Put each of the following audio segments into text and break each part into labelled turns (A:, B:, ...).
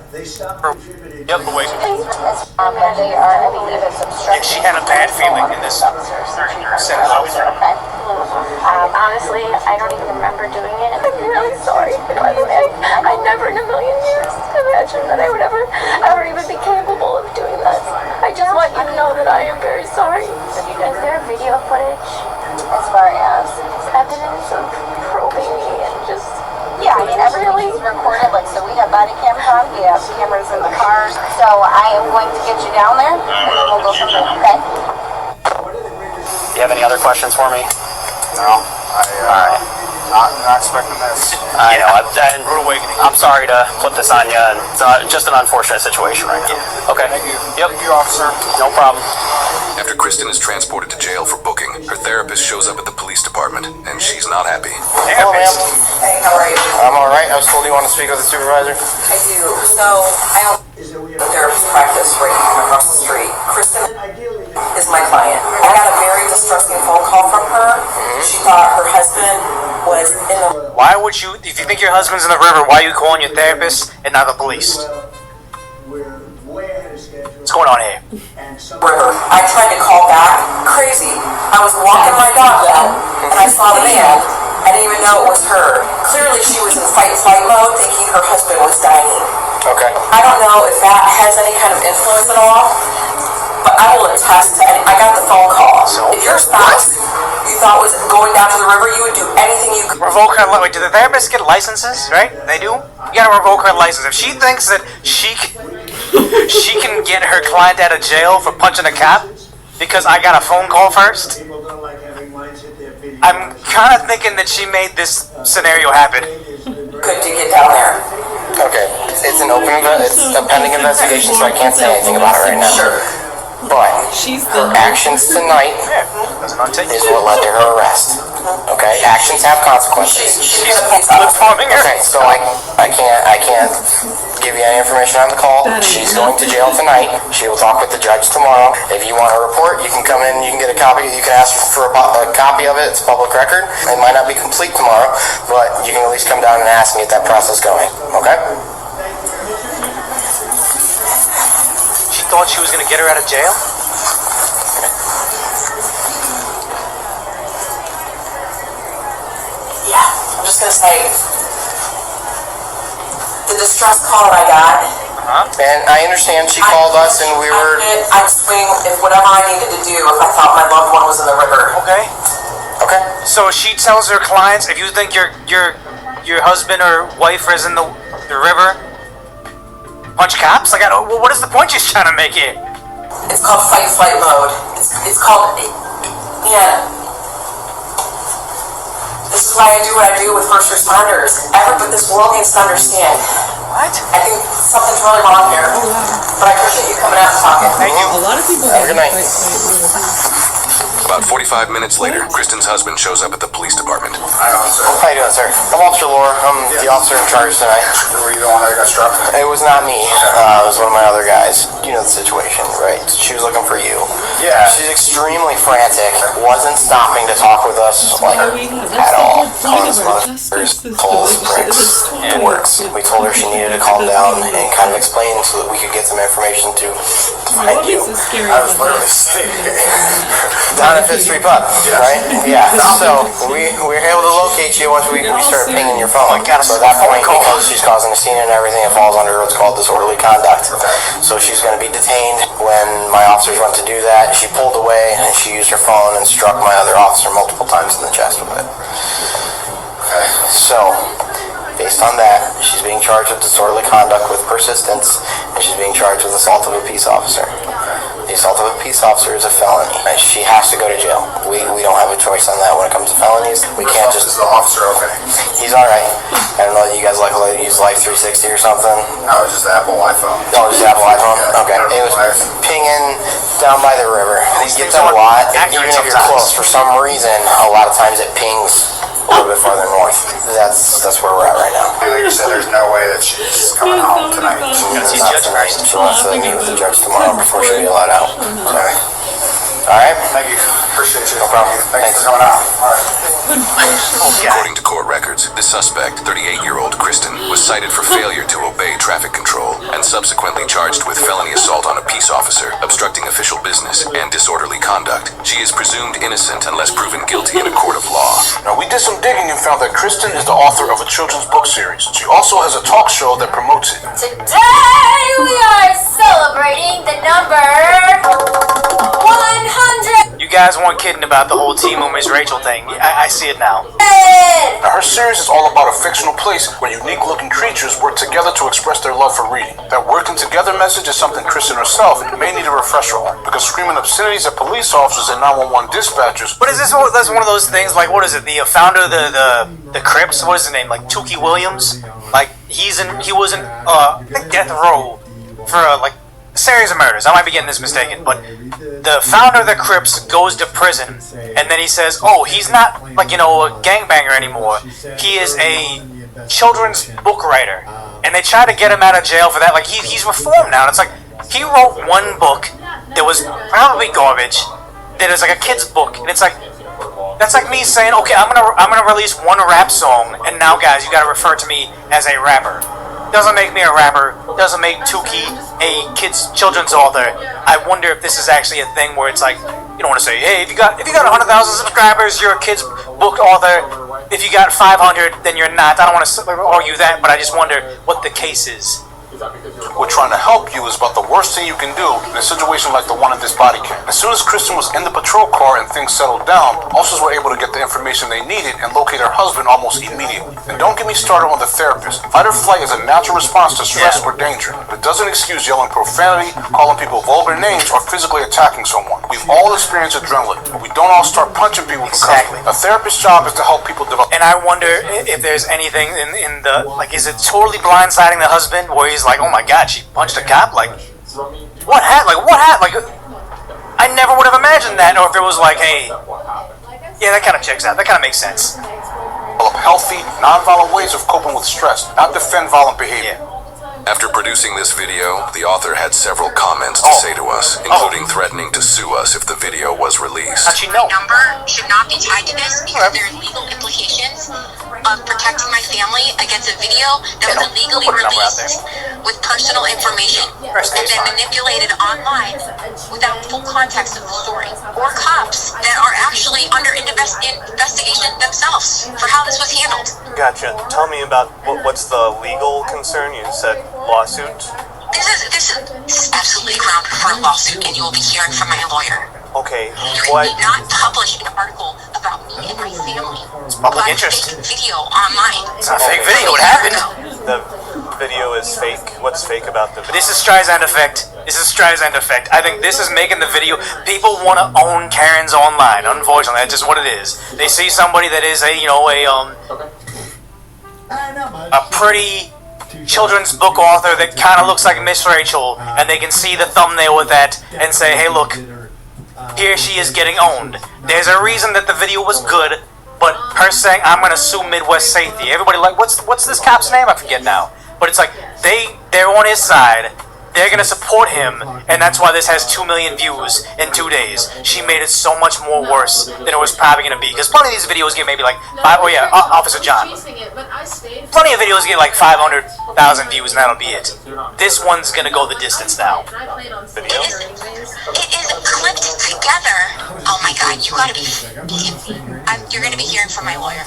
A: Yep, away.
B: They are, I believe it's obstruction.
A: She had a bad feeling in this setting.
B: Honestly, I don't even remember doing it. I'm really sorry. I never in a million years imagined that I would ever even be capable of doing that. I just want you to know that I am very sorry. Is there video footage as far as evidence of probing me and just... Yeah, I mean, everything's recorded, like, so we have body cams on, we have cameras in the cars, so I am going to get you down there, and we'll go from there, okay?
C: Do you have any other questions for me?
D: No.
C: Alright.
D: Not expecting this.
C: I know. I'm sorry to put this on you, and it's just an unfortunate situation right now. Okay.
D: Thank you.
C: Yep.
D: Thank you, officer.
C: No problem.
E: After Kristen is transported to jail for booking, her therapist shows up at the police department, and she's not happy.
F: Hello, ma'am.
G: Hey, how are you?
F: I'm all right. I was told you want to speak with the supervisor.
G: I do. So, I own a therapist practice right across the street. Kristen is my client. I got a very distressing phone call from her. She thought her husband was in the...
A: Why would you, if you think your husband's in the river, why are you calling your therapist and not the police? What's going on here?
G: river. I tried to call back. Crazy. I was walking my dog then, and I saw the man. I didn't even know it was her. Clearly she was in fight-flight mode, thinking her husband was dying.
F: Okay.
G: I don't know if that has any kind of influence at all, but I will attest to it. I got the phone call. So, if your spouse you thought was going down to the river, you would do anything you could.
A: Revoke her. Wait, do the therapists get licenses? Right? They do. You gotta revoke her license. If she thinks that she can get her client out of jail for punching a cop because I got a phone call first, I'm kind of thinking that she made this scenario happen.
G: Could to get down there.
F: Okay. It's an it's a pending investigation, so I can't say anything about it right now.
G: Sure.
F: But her actions tonight is what led to her arrest. Okay, actions have consequences.
G: She's performing her.
F: Okay, so I can't give you any information on the call. She's going to jail tonight. She will talk with the judge tomorrow. If you want a report, you can come in. You can get a copy. You can ask for a copy of it. It's public record. It might not be complete tomorrow, but you can at least come down and ask and get that process going. Okay.
A: Thought she was gonna get her out of jail?
G: Yeah, I'm just gonna say the distress call that I got.
F: And I understand she called us and we were...
G: I'd swing if whatever I needed to do if I thought my loved one was in the river.
A: Okay.
F: Okay.
A: So she tells her clients, if you think your husband or wife is in the river, punch cops? Like, what is the point she's trying to make here?
G: It's called fight-flight mode. It's called, yeah. This is why I do what I do with first responders. But this world needs to understand.
A: What?
G: I think something's really wrong here. But I appreciate you coming out and talking.
A: Thank you.
H: A lot of people
F: Have a good night.
E: About 45 minutes later, Kristen's husband shows up at the police department.
D: Hi, officer.
F: How you doing, sir? I'm Officer Laura. I'm the officer in charge tonight.
D: Were you the one that got struck?
F: It was not me. It was one of my other guys. You know the situation, right? She was looking for you.
D: Yeah.
F: She's extremely frantic. Wasn't stopping to talk with us, like, at all. Calling us motherfuckers, pulls, bricks, it works. We told her she needed to calm down and kind of explain so that we could get some information to find you.
D: I was literally sitting
F: Down at Fifth Street Pub, right? Yeah. So we were able to locate you once we started pinging your phone. So at that point, because she's causing a scene and everything, it falls under what's called disorderly conduct. So she's going to be detained. When my officers went to do that, she pulled away and she used her phone and struck my other officer multiple times in the chest with it. So, based on that, she's being charged with disorderly conduct with persistence, and she's being charged with assault of a peace officer. The assault of a peace officer is a felony. She has to go to jail. We don't have a choice on that when it comes to felonies. We can't just...
D: Is the officer okay?
F: He's alright. I don't know, you guys like use Life 360 or something?
D: No, it's just the Apple iPhone.
F: Oh, just Apple iPhone?
D: Yeah,
F: Okay. It was pinging down by the river. It gets a lot, even if you're close. For some reason, a lot of times it pings a little bit farther north. That's where we're at right now.
D: Like you said, there's no way that she's coming home tonight.
F: She wants to meet with the judge tomorrow before she'll be allowed out.
D: Okay.
F: Alright?
D: Thank you. Appreciate you.
F: No problem.
D: Thanks for coming out. Alright.
E: According to court records, the suspect, 38-year-old Kristen, was cited for failure to obey traffic control and subsequently charged with felony assault on a peace officer, obstructing official business, and disorderly conduct. She is presumed innocent unless proven guilty in a court of law.
H: Now, we did some digging and found that Kristen is the author of a children's book series. She also has a talk show that promotes it.
B: Today we are celebrating the number 100.
A: You guys weren't kidding about the whole Team Miss Rachel thing. I see it now.
H: Now, her series is all about a fictional place where unique-looking creatures work together to express their love for reading. That working together message is something Kristen herself may need a refresher on, because screaming obscenities at police officers and 911 dispatchers.
A: But is this that's one of those things, like, what is it, the founder of the Crips, what is his name, like Tukey Williams? Like, he was in I think death row for like a series of murders. I might be getting this mistaken, but the founder of the Crips goes to prison, and then he says, oh, he's not, like, a gangbanger anymore. He is a children's book writer. And they try to get him out of jail for that. Like, he's reformed now. And it's like, he wrote one book that was probably garbage, that is like a kid's book. And it's like, that's like me saying, okay, I'm gonna release one rap song, and now, guys, you gotta refer to me as a rapper. Doesn't make me a rapper. Doesn't make Tukey a children's author. I wonder if this is actually a thing where it's like, you don't want to say, hey, if you got 100,000 subscribers, you're a kid's book author. If you got 500, then you're not. I don't want to argue that, but I just wonder what the case is.
H: We're trying to help you is about the worst thing you can do in a situation like the one in this body cam. As soon as Kristen was in the patrol car and things settled down, officers were able to get the information they needed and locate her husband almost immediately. And don't get me started on the therapist. Fight or flight is a natural response to stress or danger, but it doesn't excuse yelling profanity, calling people vulgar names, or physically attacking someone. We've all experienced adrenaline, but we don't all start punching people because of it. A therapist's job is to help people develop.
A: And I wonder if there's anything in the, like, is it totally blindsiding the husband where he's like, oh my god, she punched a cop? Like, what happened? Like, I never would have imagined that. Or if it was like, hey, yeah, that kind of checks out. That kind of makes sense.
H: Develop healthy, non-violent ways of coping with stress, not defend violent behavior.
E: After producing this video, the author had several comments to say to us, including threatening to sue us if the video was released.
A: How'd she know?
I: Number should not be tied to this because there are legal implications of protecting my family against a video that was illegally released with personal information and then manipulated online without full context of the story, or cops that are actually under investigation themselves for how this was handled.
J: Gotcha. Tell me about what's the legal concern? You said lawsuit?
I: This is absolutely grounded for a lawsuit, and you will be hearing from my lawyer.
J: Okay,
I: You
J: what?
I: did not publish an article about me and my family.
A: It's public
I: About a
A: interest.
I: fake video online.
A: It's not a fake video. It happened.
J: The video is fake? What's fake about the video?
A: This is Streisand effect. I think this is making the video. People want to own Karens online. Unfortunately, that's just what it is. They see somebody that is a pretty children's book author that kind of looks like Miss Rachel, and they can see the thumbnail with that and say, hey, look, here she is getting owned. There's a reason that the video was good, but her saying, I'm going to sue Midwest Safety. Everybody like, what's this cop's name? I forget now. But it's like, they're on his side. They're going to support him, and that's why this has 2 million views in 2 days. She made it so much more worse than it was probably going to be. Because plenty of these videos get maybe like, Officer John. Plenty of videos get like 500,000 views, and that'll be it. This one's going to go the distance now.
J: Video?
I: It is clipped together. Oh my god, you gotta be kidding me. You're gonna be hearing from my lawyer.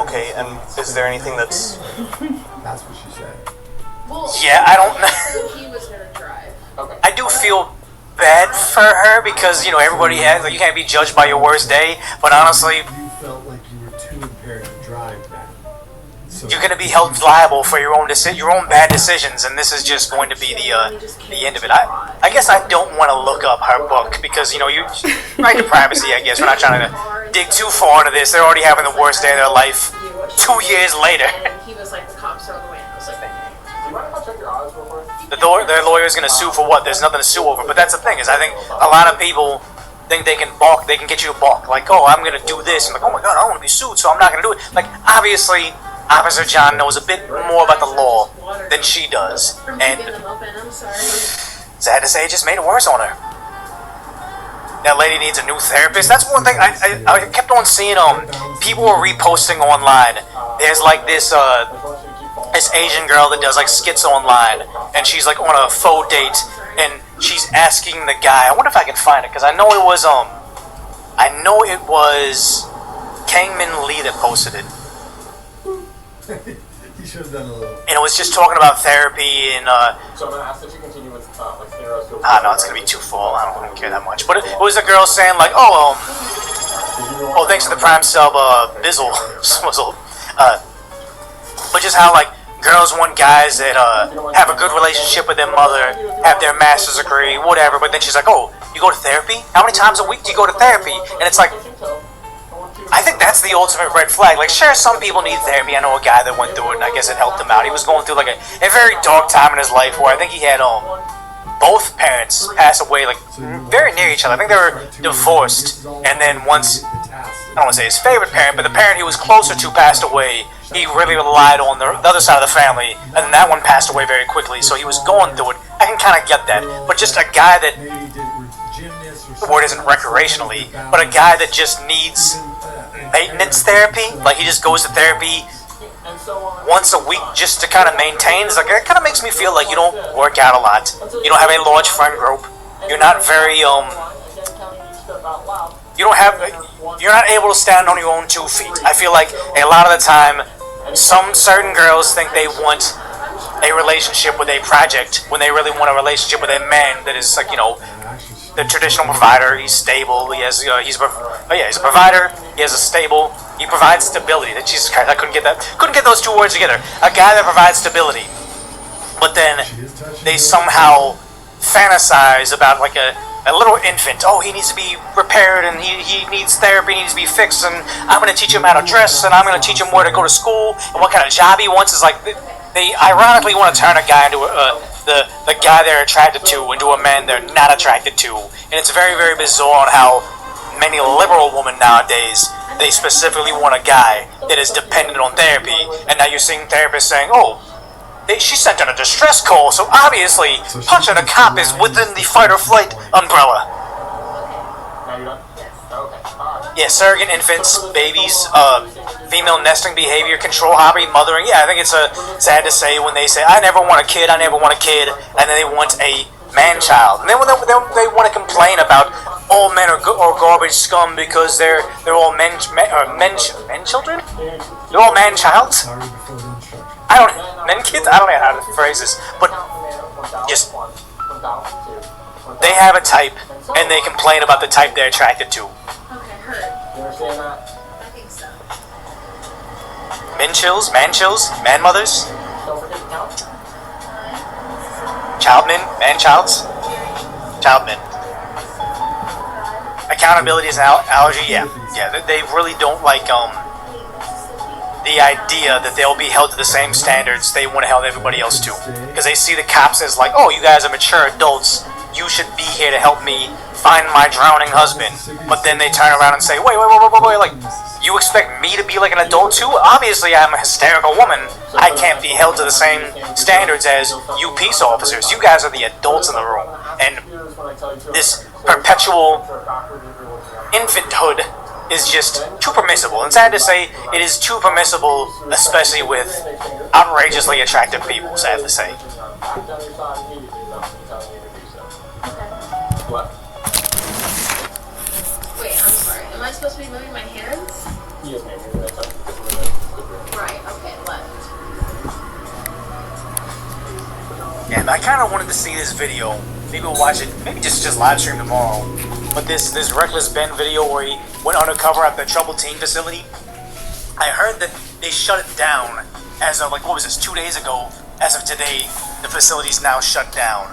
J: Okay, and is there anything that's...
K: That's what she said.
A: Yeah, I don't know. I do feel bad for her because, everybody has, like, you can't be judged by your worst day, but honestly,
K: You felt like you were too impaired to drive then. So
A: you're going to be held liable for your own bad decisions, and this is just going to be the end of it. I guess I don't want to look up her book because, you right to privacy, I guess. We're not trying to dig too far into this. They're already having the worst day of their life 2 years later.
L: He was like, the cops are on the way. I was like,
A: Their lawyer's going to sue for what? There's nothing to sue over. But that's the thing, is I think a lot of people think they can balk, they can get you to balk. Like, oh, I'm going to do this. And like, oh my god, I don't want to be sued, so I'm not going to do it. Like, obviously, Officer John knows a bit more about the law than she does. And sad to say, it just made it worse on her. That lady needs a new therapist. That's one thing I kept on seeing. People were reposting online. There's like this this Asian girl that does like skits online, and she's like on a faux date, and she's asking the guy. I wonder if I can find it because I know it was Kangmin Lee that posted it.
K: You should have done a little.
A: And it was just talking about therapy and
M: So I'm gonna ask that you continue with like Theros.
A: no, it's gonna be too full. I don't care that much. But it was a girl saying like, oh, thanks to the Prime sub, Bizzle, Swizzle. But just how like girls want guys that have a good relationship with their mother, have their master's degree, whatever. But then she's like, oh, you go to therapy? How many times a week do you go to therapy? And it's like, I think that's the ultimate red flag. Like, sure, some people need therapy. I know a guy that went through it, and I guess it helped him out. He was going through like a very dark time in his life where I think he had both parents pass away, like very near each other. I think they were divorced, and then once, I don't want to say his favorite parent, but the parent he was closer to passed away. He really relied on the other side of the family, and then that one passed away very quickly. So he was going through it. I can kind of get that, but just a guy that, the word isn't recreationally, but a guy that just needs maintenance therapy, like he just goes to therapy once a week just to kind of maintain. It's like, it kind of makes me feel like you don't work out a lot, you don't have a large friend group, you're not very you're not able to stand on your own 2 feet. I feel like a lot of the time some certain girls think they want a relationship with a project when they really want a relationship with a man that is like, you know, the traditional provider. He's stable. He has he's a provider. He has a stable. He provides stability. Jesus Christ, I couldn't get those two words together. A guy that provides stability, but then they somehow fantasize about like a little infant. Oh, he needs to be repaired, and he needs therapy. He needs to be fixed, and I'm going to teach him how to dress, and I'm going to teach him where to go to school and what kind of job he wants. Is like they ironically want to turn a guy into the guy they're attracted to into a man they're not attracted to. And it's very, very bizarre on how many liberal women nowadays, they specifically want a guy that is dependent on therapy. And now you're seeing therapists saying, oh, she sent in a distress call, so obviously punching a cop is within the fight or flight umbrella. Yeah, surrogate infants, babies, female nesting behavior, control hobby, mothering. Yeah, I think it's sad to say when they say, I never want a kid, and then they want a man-child. And then they want to complain about all men are garbage scum because they're all men children? They're all man-childs? Men kids? I don't know how to phrase this, but just, they have a type, and they complain about the type they're attracted to.
L: I think so.
A: Men chills, man mothers, child men, man childs, child men. Accountability is an allergy, yeah. They really don't like the idea that they'll be held to the same standards they want to hold everybody else to, because they see the cops as like, oh, you guys are mature adults, you should be here to help me find my drowning husband. But then they turn around and say, wait, like, you expect me to be like an adult too? Obviously I'm a hysterical woman. I can't be held to the same standards as you peace officers. You guys are the adults in the room. And this perpetual infanthood is just too permissible. And sad to say, it is too permissible, especially with outrageously attractive people, sad to say.
L: Wait, I'm sorry. Am I supposed to be moving my hands?
M: Yes, ma'am.
L: Right, okay, left.
A: Yeah, and I kind of wanted to see this video. Maybe we'll watch it, maybe just live stream tomorrow. But this Reckless Ben video where he went undercover at the troubled teen facility, I heard that they shut it down as of, like, what was this, 2 days ago. As of today, the facility's now shut down.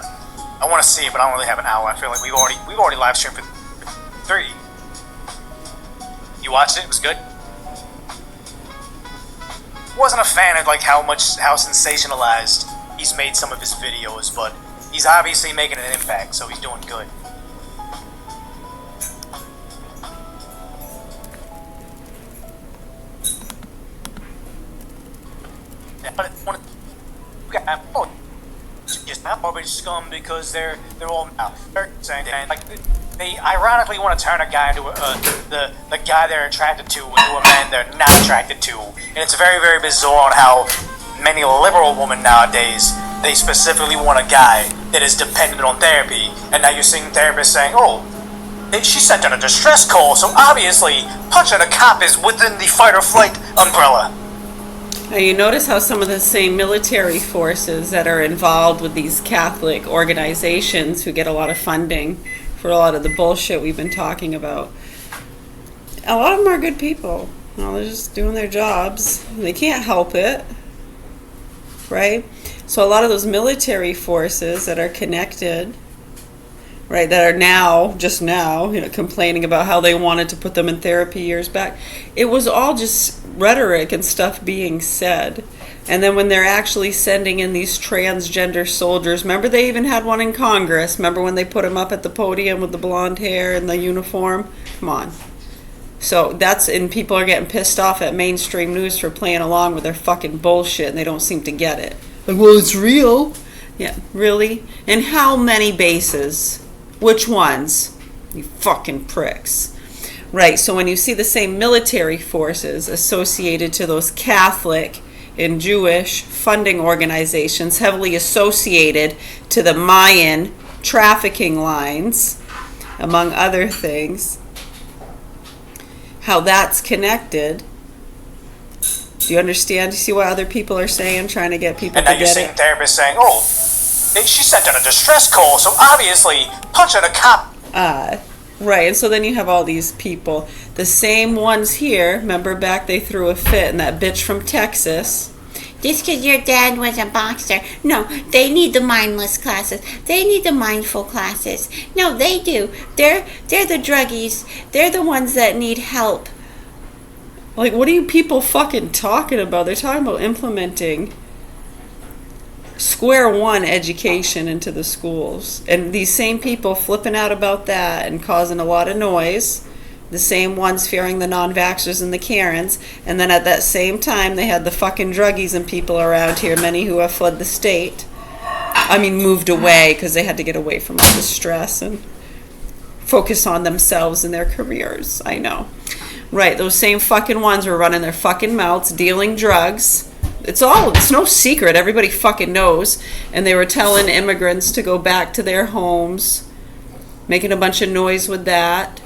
A: I want to see it, but I don't really have an hour. I feel like we've already live streamed for 3. You watched it? It was good? Wasn't a fan of like how sensationalized he's made some of his videos, but he's obviously making an impact, so he's doing good. Just not garbage scum because they're all saying like they ironically want to turn a guy into the guy they're attracted to into a man they're not attracted to, and it's very, very bizarre on how many liberal women nowadays, they specifically want a guy that is dependent on therapy. And now you're seeing therapists saying, oh, she sent in a distress call, so obviously punching a cop is within the fight or flight umbrella.
N: Now you notice how some of the same military forces that are involved with these Catholic organizations who get a lot of funding for a lot of the bullshit we've been talking about, a lot of them are good people. Well, they're just doing their jobs. They can't help it, right? So a lot of those military forces that are connected, right, that are just now, complaining about how they wanted to put them in therapy years back. It was all just rhetoric and stuff being said. And then when they're actually sending in these transgender soldiers, remember they even had one in Congress. Remember when they put him up at the podium with the blonde hair and the uniform? Come on. So and people are getting pissed off at mainstream news for playing along with their fucking bullshit, and they don't seem to get it. Like, well, it's real. Yeah, really? And how many bases? Which ones? You fucking pricks. Right, so when you see the same military forces associated to those Catholic and Jewish funding organizations heavily associated to the Mayan trafficking lines, among other things, how that's connected. Do you understand? Do you see what other people are saying, trying to get people to get it?
A: And now you're seeing therapists saying, oh, she sent in a distress call, so obviously punching a cop.
N: Right, and so then you have all these people. The same ones here, remember back they threw a fit, and that bitch from Texas.
O: Just because your dad was a boxer. No, they need the mindless classes. They need the mindful classes. No, they do. They're the druggies. They're the ones that need help.
N: Like, what are you people fucking talking about? They're talking about implementing square one education into the schools. And these same people flipping out about that and causing a lot of noise. The same ones fearing the non-vaxxers and the Karens. And then at that same time, they had the fucking druggies and people around here, many who have fled the state. Moved away because they had to get away from all the stress and focus on themselves and their careers. I know. Right, those same fucking ones were running their fucking mouths, dealing drugs. It's no secret. Everybody fucking knows. And they were telling immigrants to go back to their homes, making a bunch of noise with that,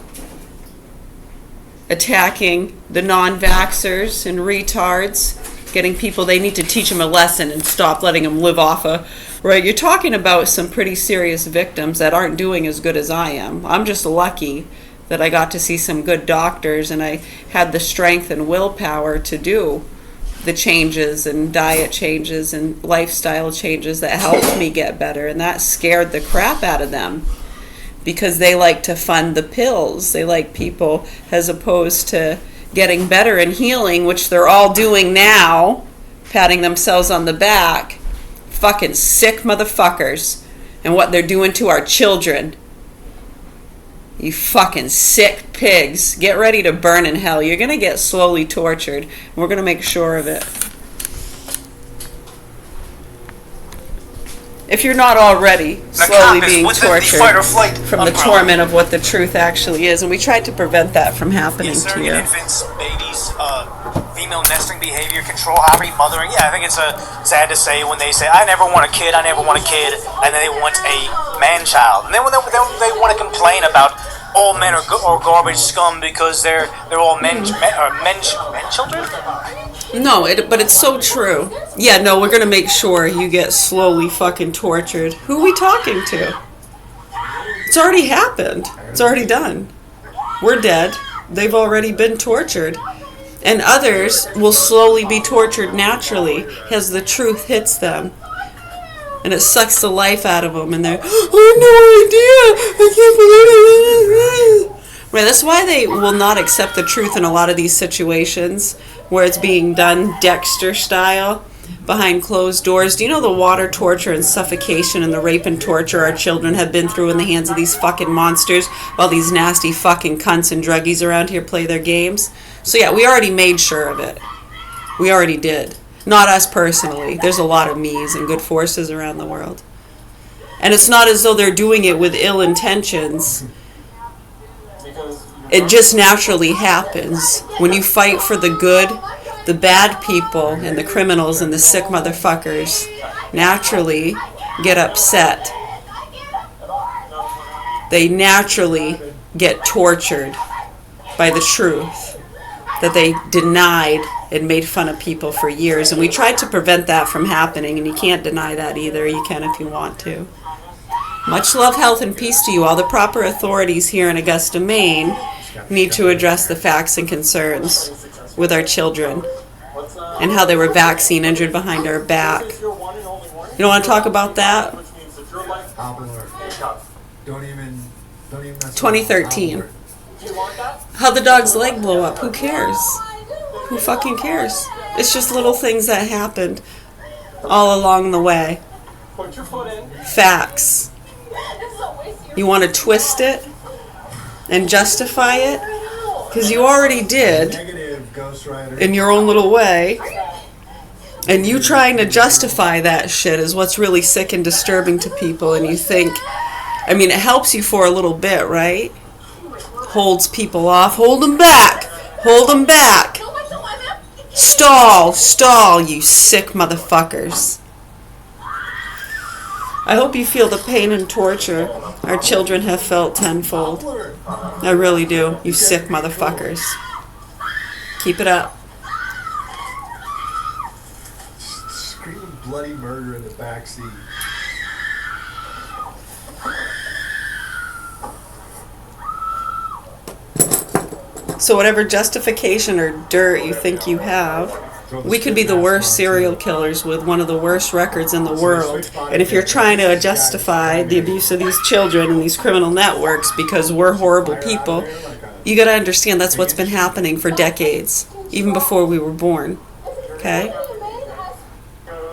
N: attacking the non-vaxxers and retards, getting people, they need to teach them a lesson and stop letting them live off right? You're talking about some pretty serious victims that aren't doing as good as I am. I'm just lucky that I got to see some good doctors and I had the strength and willpower to do the changes and diet changes and lifestyle changes that helped me get better, and that scared the crap out of them because they like to fund the pills. They like people as opposed to getting better and healing, which they're all doing now, patting themselves on the back. Fucking sick motherfuckers, and what they're doing to our children. You fucking sick pigs. Get ready to burn in hell. You're going to get slowly tortured. We're going to make sure of it. If you're not already slowly being tortured from the torment of what the truth actually is. And we tried to prevent that from happening to you.
A: Infants, babies, female nesting behavior control, hobby, mothering. Yeah, I think it's sad to say when they say, I never want a kid, and then they want a man-child. And then when they want to complain about all men are garbage scum because they're all men children?
N: No, but it's so true. Yeah, no, we're going to make sure you get slowly fucking tortured. Who are we talking to? It's already happened. It's already done. We're dead. They've already been tortured. And others will slowly be tortured naturally as the truth hits them. And it sucks the life out of them. And they're, I have no idea. I can't believe it. Right, that's why they will not accept the truth in a lot of these situations where it's being done Dexter style, behind closed doors. Do you know the water torture and suffocation and the rape and torture our children have been through in the hands of these fucking monsters while these nasty fucking cunts and druggies around here play their games? So yeah, we already made sure of it. We already did. Not us personally. There's a lot of me's and good forces around the world. And it's not as though they're doing it with ill intentions. It just naturally happens. When you fight for the good, the bad people and the criminals and the sick motherfuckers naturally get upset. They naturally get tortured by the truth that they denied and made fun of people for years. And we tried to prevent that from happening, and you can't deny that either. You can if you want to. Much love, health, and peace to you. All the proper authorities here in Augusta, Maine need to address the facts and concerns with our children and how they were vaccine injured behind our back. You don't want to talk about that?
K: Don't even mess
N: 2013. How the dog's leg blew up. Who cares? Who fucking cares? It's just little things that happened all along the way. Facts. You want to twist it and justify it? Because you already did in your own little way. And you trying to justify that shit is what's really sick and disturbing to people. And you think, I mean, it helps you for a little bit, right? Holds people off. Hold them back. Hold them back. Stall. Stall, you sick motherfuckers. I hope you feel the pain and torture our children have felt tenfold. I really do, you sick motherfuckers. Keep it up.
K: Screaming bloody murder in the backseat.
N: So whatever justification or dirt you think you have, we could be the worst serial killers with one of the worst records in the world. And if you're trying to justify the abuse of these children and these criminal networks because we're horrible people, you got to understand that's what's been happening for decades, even before we were born. Okay?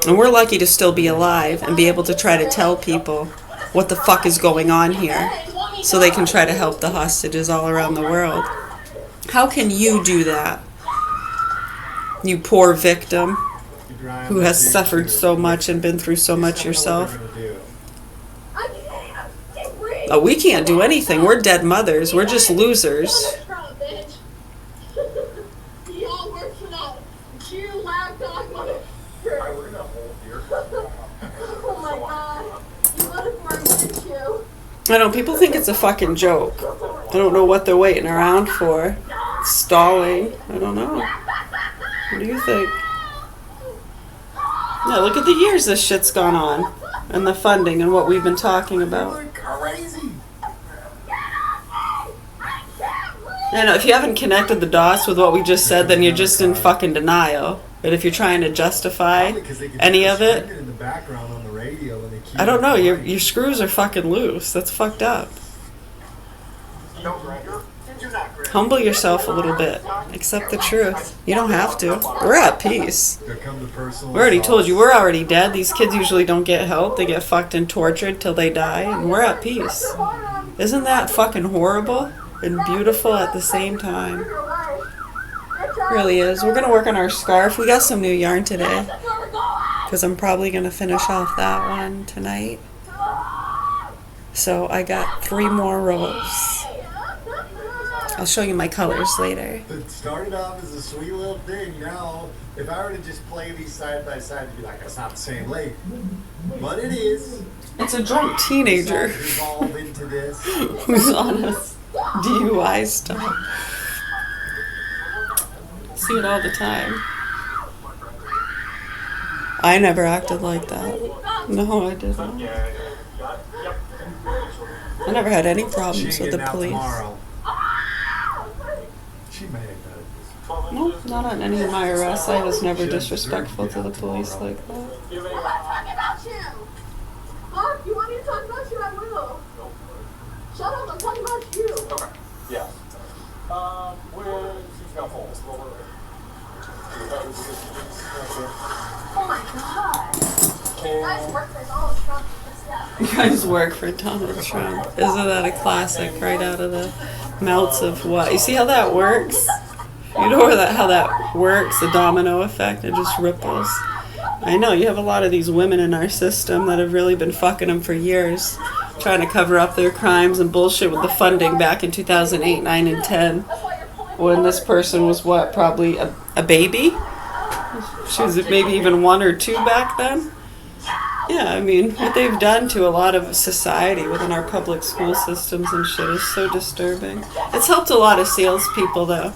N: And we're lucky to still be alive and be able to try to tell people what the fuck is going on here so they can try to help the hostages all around the world. How can you do that? You poor victim who has suffered so much and been through so much yourself. Oh, we can't do anything. We're dead mothers. We're just losers. I know, people think it's a fucking joke. I don't know what they're waiting around for. Stalling. I don't know. What do you think? Yeah, look at the years this shit's gone on. And the funding and what we've been talking about.
K: Crazy.
N: I know, if you haven't connected the dots with what we just said, then you're just in fucking denial. But if you're trying to justify any of it, I don't know, your screws are fucking loose. That's fucked up. Humble yourself a little bit. Accept the truth. You don't have to. We're at peace. We already told you, we're already dead. These kids usually don't get help. They get fucked and tortured till they die, and we're at peace. Isn't that fucking horrible and beautiful at the same time? It really is. We're gonna work on our scarf. We got some new yarn today, because I'm probably gonna finish off that one tonight. So I got 3 more rolls. I'll show you my colors later.
K: It started off as a sweet little thing. Now, if I were to just play these side by side, you'd be like, that's not the same lake. But it is.
N: It's a drunk teenager
K: Evolve into this.
N: who's on a DUI stuff. See it all the time. I never acted like that. No, I didn't. I never had any problems with the police. No, not on any of my arrests. I was never disrespectful to the police like that.
B: You want to talk about you? Mark, you want me to talk about you? I will. Shut up, I'm talking about you.
M: Okay. Yeah. Where she's got falls.
B: Oh my god. You guys work for Donald Trump.
N: You guys work for Donald Trump. Isn't that a classic right out of the mouths of what? You see how that works? You know how that works, the domino effect, it just ripples. I know, you have a lot of these women in our system that have really been fucking them for years, trying to cover up their crimes and bullshit with the funding back in 2008, 9, and 10, when this person was, what, probably a baby? She was maybe even 1 or 2 back then. Yeah, I mean, what they've done to a lot of society within our public school systems and shit is so disturbing. It's helped a lot of salespeople, though.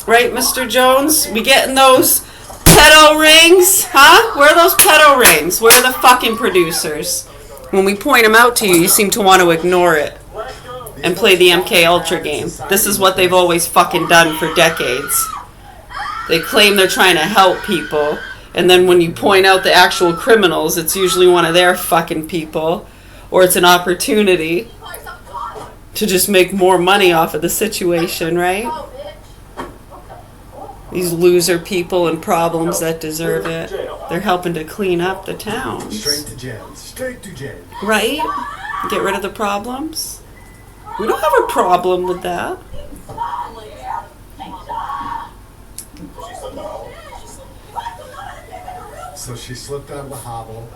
N: Right, Mr. Jones? We getting those pedo rings? Huh? Where are those pedo rings? Where are the fucking producers? When we point them out to you, you seem to want to ignore it and play the MK Ultra game. This is what they've always fucking done for decades. They claim they're trying to help people, and then when you point out the actual criminals, it's usually one of their fucking people, or it's an opportunity to just make more money off of the situation, right? These loser people and problems that deserve it. They're helping to clean up the towns.
K: Straight to jail. Straight to jail.
N: Right? Get rid of the problems. We don't have a problem with that.
K: So she slipped out of the hobble.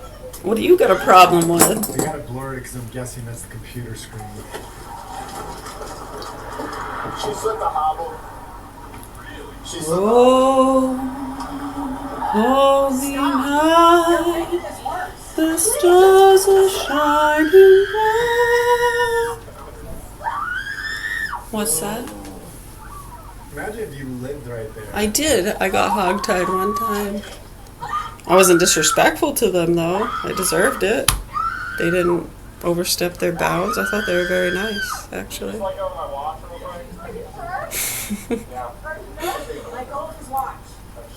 N: What do you got a problem with?
K: We gotta blur it because I'm guessing that's the computer screen. She slipped the hobble.
N: Oh, holy night, the stars are shining bright. What's that?
K: Imagine if you lived right there.
N: I did. I got hogtied one time. I wasn't disrespectful to them, though. I deserved it. They didn't overstep their bounds. I thought they were very nice, actually.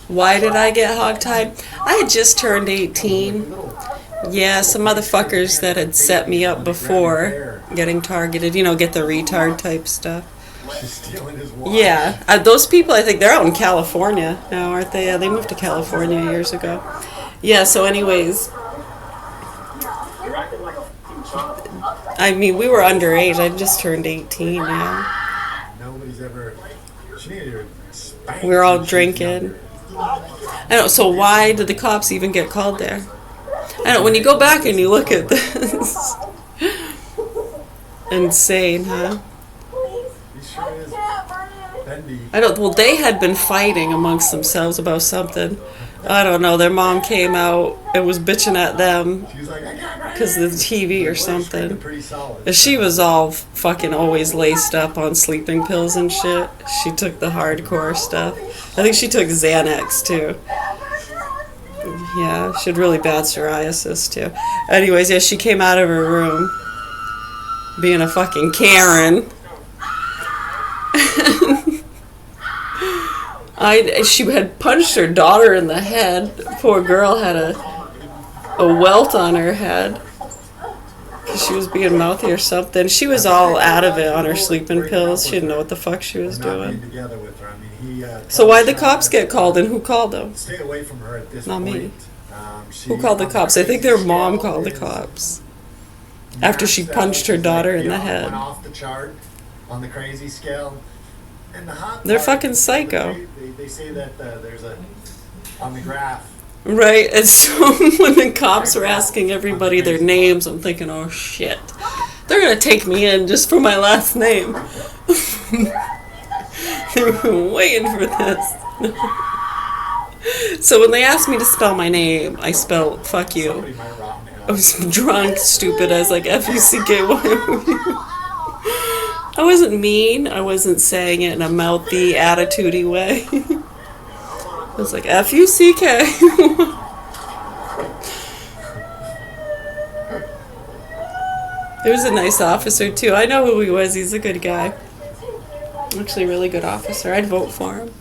N: Why did I get hogtied? I had just turned 18. Yeah, some motherfuckers that had set me up before getting targeted, you know, get the retard type stuff. Yeah, those people, I think they're out in California now, aren't they? Yeah, they moved to California years ago. Yeah, so anyways, I mean, we were underage. I just turned 18, yeah.
K: Nobody's ever.
N: We were all drinking. I know, so why did the cops even get called there? I know, when you go back and you look at this. Insane, huh? I don't, well, they had been fighting amongst themselves about something. I don't know, their mom came out and was bitching at them because of the TV or something. And she was all fucking always laced up on sleeping pills and shit. She took the hardcore stuff. I think she took Xanax too. Yeah, she had really bad psoriasis too. Anyways, yeah, she came out of her room being a fucking Karen. She had punched her daughter in the head. The poor girl had a welt on her head because she was being mouthy or something. She was all out of it on her sleeping pills. She didn't know what the fuck she was doing. So why'd the cops get called, and who called them?
K: Stay away from her at this
N: Not me.
K: point.
N: Who called the cops? I think their mom called the cops after she punched her daughter in the head.
K: Went off the chart on the crazy scale. And the hot
N: They're
K: part,
N: fucking psycho.
K: They say that there's a on the graph.
N: Right, and so when the cops were asking everybody their names, I'm thinking, oh shit, they're gonna take me in just for my last name. They were waiting for this. So when they asked me to spell my name, I spelled fuck you. I was drunk, stupid, I was like F-U-C-K-Y. I wasn't mean, I wasn't saying it in a mouthy, attitude-y way. I was like, F-U-C-K. He was a nice officer, too. I know who he was. He's a good guy. Actually, a really good officer. I'd vote for him.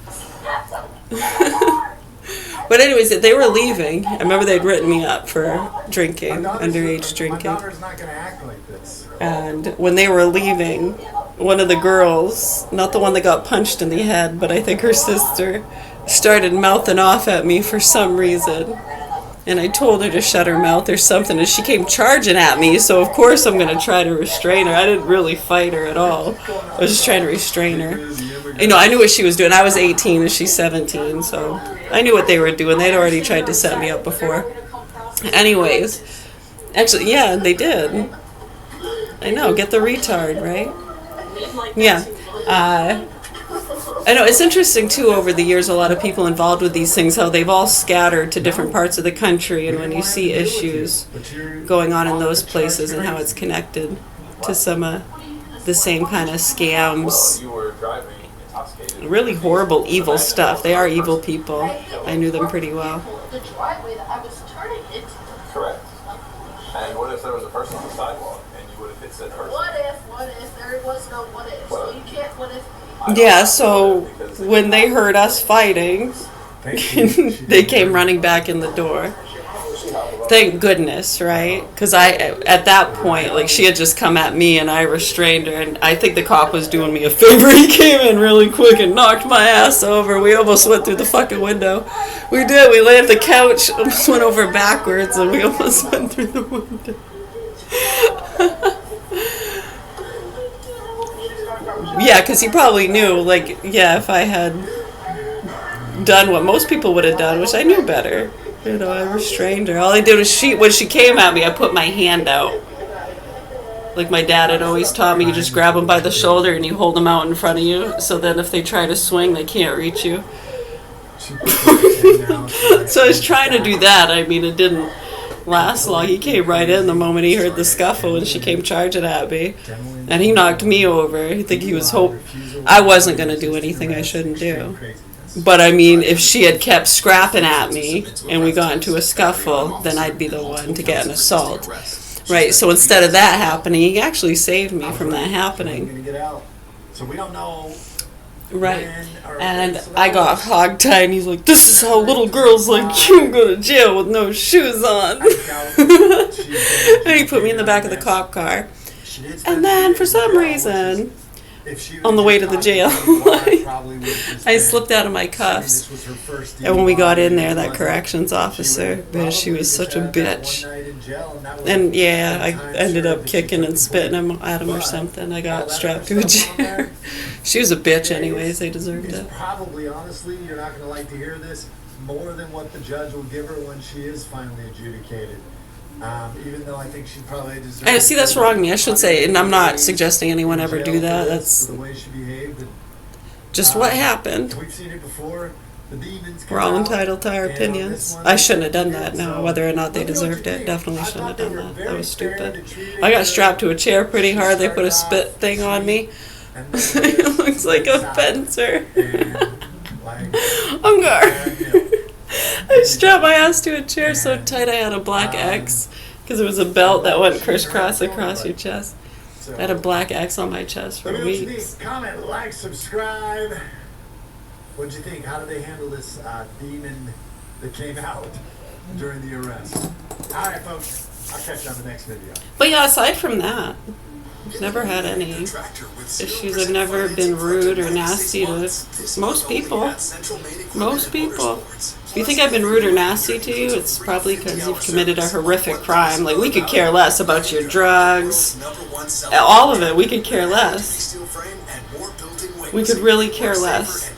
N: But anyways, they were leaving. I remember they'd written me up for drinking, underage drinking.
K: My daughter's not gonna act like this.
N: And when they were leaving, one of the girls, not the one that got punched in the head, but I think her sister, started mouthing off at me for some reason. And I told her to shut her mouth or something, and she came charging at me, so of course I'm going to try to restrain her. I didn't really fight her at all. I was just trying to restrain her. You know, I knew what she was doing. I was 18 and she's 17, so I knew what they were doing. They'd already tried to set me up before. Anyways, actually, yeah, they did. I know, get the retard, right? Yeah. I know it's interesting too. Over the years, a lot of people involved with these things, how they've all scattered to different parts of the country, and when you see issues going on in those places and how it's connected to some of the same kind of scams, really horrible, evil stuff. They are evil people. I knew them pretty well.
L: The driveway that I was turning into.
P: Correct. And what if there was a person on the sidewalk and you would have hit said person?
L: What if there was no what if? So you can't what if.
N: Yeah, so when they heard us fighting, they came running back in the door. Thank goodness, right? Because at that point, like, she had just come at me and I restrained her, and I think the cop was doing me a favor. He came in really quick and knocked my ass over. We almost went through the fucking window. We did. We lay at the couch, almost went over backwards, and we almost went through the window. Yeah, because he probably knew, like, yeah, if I had done what most people would have done, which I knew better. You know, I restrained her. All I did was when she came at me, I put my hand out. Like my dad had always taught me, you just grab them by the shoulder and you hold them out in front of you, so then if they try to swing, they can't reach you. So I was trying to do that. I mean, it didn't last long. He came right in the moment he heard the scuffle and she came charging at me. And he knocked me over. I think he was I wasn't going to do anything I shouldn't do. But I mean, if she had kept scrapping at me and we got into a scuffle, then I'd be the one to get an assault. Right, so instead of that happening, he actually saved me from that happening.
K: So we don't know.
N: Right, and I got hogtied, and he's like, this is how little girls like you go to jail with no shoes on. And he put me in the back of the cop car. And then, for some reason, on the way to the jail, I slipped out of my cuffs. And when we got in there, that corrections officer, man, she was such a bitch. And yeah, I ended up kicking and spitting at him or something. I got strapped to a chair. She was a bitch anyways, they deserved it.
K: Probably, honestly, you're not going to like to hear this, more than what the judge will give her when she is finally adjudicated. Even though I think she probably deserves.
N: I see, that's wrong of me. I should say, and I'm not suggesting anyone ever do that. That's just what happened.
K: We've seen it before. The demons.
N: We're all entitled to our opinions. I shouldn't have done that. No, whether or not they deserved it, definitely shouldn't have done that. That was stupid. I got strapped to a chair pretty hard. They put a spit thing on me. It looks like a fencer. I'm guard. I strapped my ass to a chair so tight I had a black X, because it was a belt that went crisscross across your chest. I had a black X on my chest for weeks.
K: Comment, like, subscribe. What'd you think? How did they handle this demon that came out during the arrest? All right, folks. I'll catch you on the next video.
N: But yeah, aside from that, I've never had any issues. I've never been rude or nasty to most people. Most people. If you think I've been rude or nasty to you, it's probably because you've committed a horrific crime. Like, we could care less about your drugs. All of it, we could care less. We could really care less.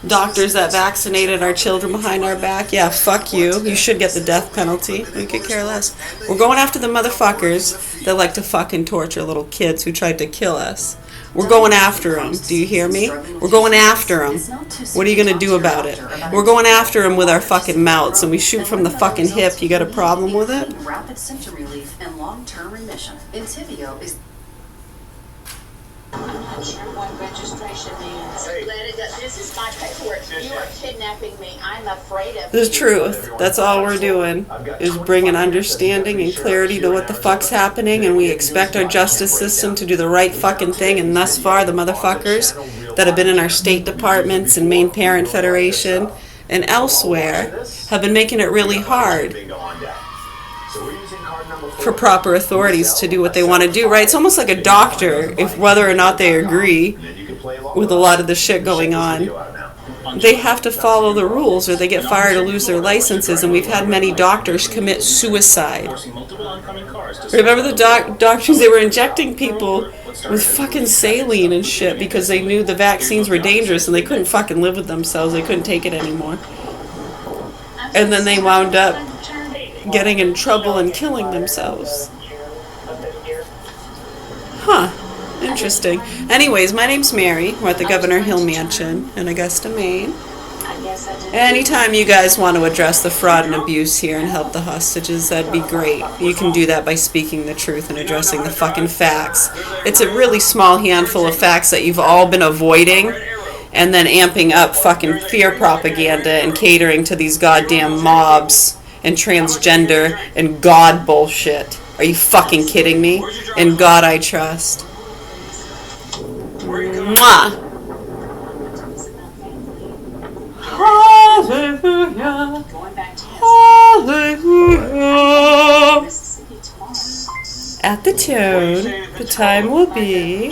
N: Doctors that vaccinated our children behind our back, yeah, fuck you. You should get the death penalty. We could care less. We're going after the motherfuckers that like to fucking torture little kids who tried to kill us. We're going after them. Do you hear me? We're going after them. What are you going to do about it? We're going after them with our fucking mouths, and we shoot from the fucking hip. You got a problem with it?
Q: Rapid symptom relief and long-term remission. Entyvio is...
L: I'm not sure what registration means. Let it go. This is my paperwork. You are kidnapping me. I'm afraid of
N: The truth. That's all we're doing, is bringing understanding and clarity to what the fuck's happening, and we expect our justice system to do the right fucking thing, and thus far the motherfuckers that have been in our state departments and Maine Parent Federation and elsewhere have been making it really hard for proper authorities to do what they want to do, right? It's almost like a doctor, if whether or not they agree with a lot of the shit going on, they have to follow the rules or they get fired or lose their licenses, and we've had many doctors commit suicide. Remember the doctors, they were injecting people with fucking saline and shit because they knew the vaccines were dangerous and they couldn't fucking live with themselves, they couldn't take it anymore. And then they wound up getting in trouble and killing themselves. Huh. Interesting. Anyways, my name's Mary. We're at the Governor Hill Mansion in Augusta, Maine. Anytime you guys want to address the fraud and abuse here and help the hostages, that'd be great. You can do that by speaking the truth and addressing the fucking facts. It's a really small handful of facts that you've all been avoiding and then amping up fucking fear propaganda and catering to these goddamn mobs and transgender and God bullshit. Are you fucking kidding me? In God I trust. Mwah! Hallelujah. Hallelujah. At the tone, the time will be